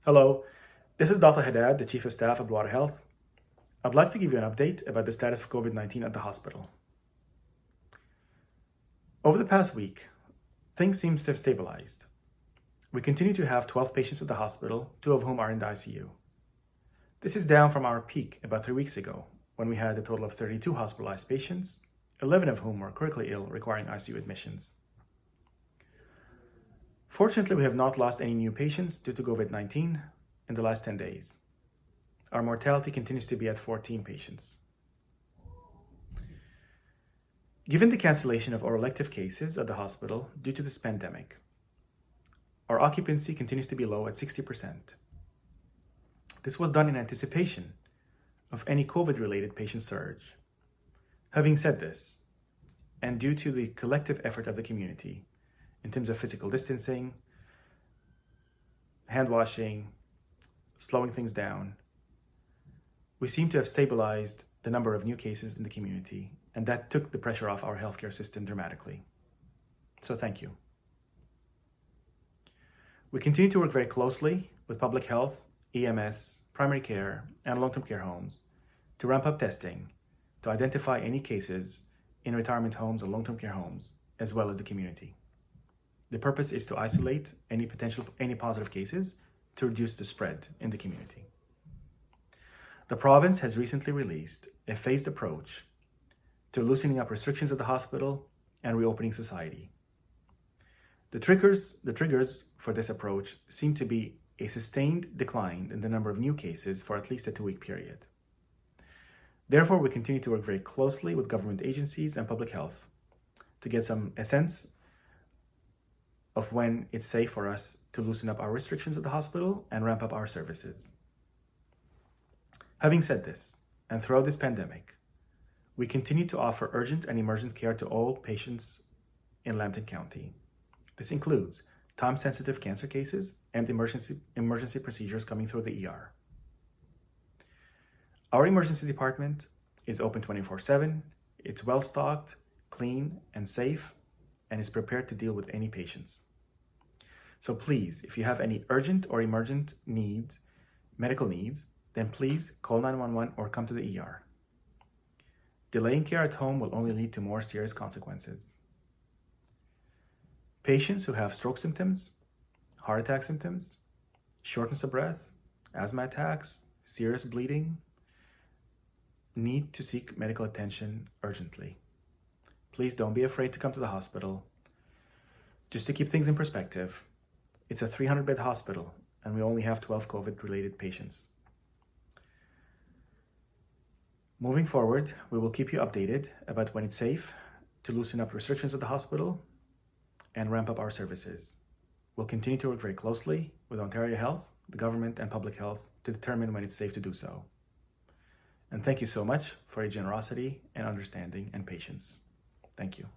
Hello, this is Dr. Haddad, the Chief of Staff of Bluewater Health. I'd like to give you an update about the status of COVID-19 at the hospital. Over the past week, things seem to have stabilized. We continue to have 12 patients at the hospital, 2 of whom are in the ICU. This is down from our peak about 3 weeks ago, when we had a total of 32 hospitalized patients, 11 of whom were critically ill, requiring ICU admissions. Fortunately, we have not lost any new patients due to COVID-19 in the last 10 days. Our mortality continues to be at 14 patients. Given the cancellation of our elective cases at the hospital due to this pandemic, our occupancy continues to be low at 60%. This was done in anticipation of any COVID-related patient surge. Having said this, and due to the collective effort of the community in terms of physical distancing, hand washing, slowing things down, we seem to have stabilized the number of new cases in the community, and that took the pressure off our healthcare system dramatically. So thank you. We continue to work very closely with public health, EMS, primary care, and long-term care homes to ramp up testing, to identify any cases in retirement homes or long-term care homes, as well as the community. The purpose is to isolate any positive cases to reduce the spread in the community. The province has recently released a phased approach to loosening up restrictions at the hospital and reopening society. The triggers for this approach seem to be a sustained decline in the number of new cases for at least a 2-week period. Therefore, we continue to work very closely with government agencies and public health to get a sense of when it's safe for us to loosen up our restrictions at the hospital and ramp up our services. Having said this, and throughout this pandemic, we continue to offer urgent and emergent care to all patients in Lambton County. This includes time-sensitive cancer cases and emergency procedures coming through the ER. Our emergency department is open 24/7. It's well-stocked, clean, and safe, and is prepared to deal with any patients. So please, if you have any urgent or emergent needs, medical needs, then please call 911 or come to the ER. Delaying care at home will only lead to more serious consequences. Patients who have stroke symptoms, heart attack symptoms, shortness of breath, asthma attacks, serious bleeding, need to seek medical attention urgently. Please don't be afraid to come to the hospital. Just to keep things in perspective, it's a 300-bed hospital, and we only have 12 COVID-related patients. Moving forward, we will keep you updated about when it's safe to loosen up restrictions at the hospital and ramp up our services. We'll continue to work very closely with Ontario Health, the government, and public health to determine when it's safe to do so. And thank you so much for your generosity and understanding and patience. Thank you.